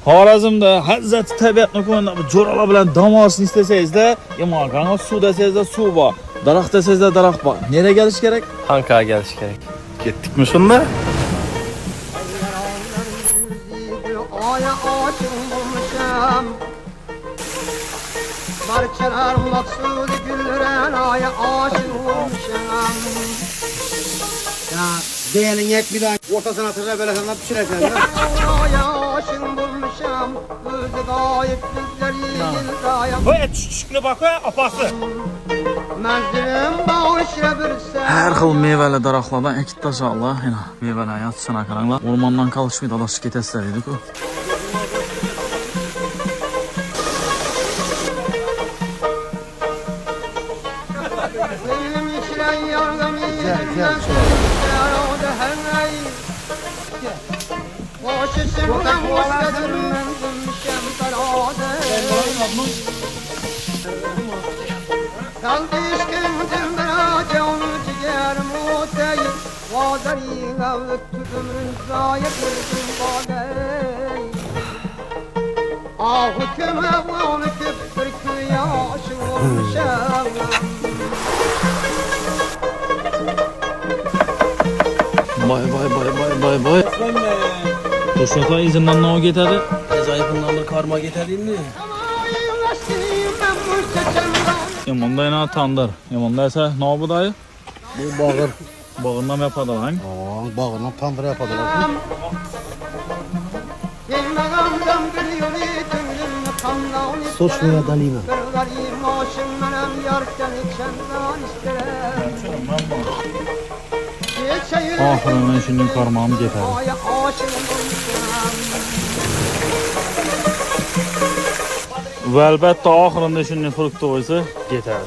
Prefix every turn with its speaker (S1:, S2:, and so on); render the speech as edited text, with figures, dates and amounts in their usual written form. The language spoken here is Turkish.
S1: Xorazmda Hazrati tabiatni ko'rib jo'ralar bilan dam olishni istasangiz-da, yomon suv desangizda suv bor, daraxt desangizda daraxt bor. Nereye gelish kerak?
S2: Ankara'ya gelish kerak. Ketdikmi shunda?
S3: Barçalar maksud güllüren aya aşık olmuşam. Ya değerli yet bir daha ortasına atırlar böyle sana pişirirsen de. Aya aşık olmuşam. Özü gayet güzleri gaya.
S1: Bu küçükne bak ha, apası.
S3: Menzilim bağışla bir sen.
S1: Her xil meyveli daraxtlardan ekib tashlanglar. Yana meyveler yatsana qaranglar. O'rmondan qolishmaydi, adashib ketasizlar deydi-ku.
S3: Leylim içilen yargım iyinden. Yarağıda her ay. Boşuşumdan boşkadır menzimmişem sarada. Kaldı işkemcim berace onu ciğerim otayı. Vadari gavlık tüdümün zayıf ürdüm badey. Ah hüküme bunu küptür kıyaşı olmuşam.
S1: Bay. To'shnoqlar izinden ne o getadi?
S2: Zayıfından bir karma getirdin mi?
S1: Yamonda yana tandır. Yamonda ise ne bu dayı?
S3: Bu bağır.
S1: Bağından yapadi lan.
S3: Bağırdan tandır yapadılar. Soçluya dalima.
S1: Ahırından şimdi karmağımı getadi. Ve elbette ahırında şimdi fruktozu getadi.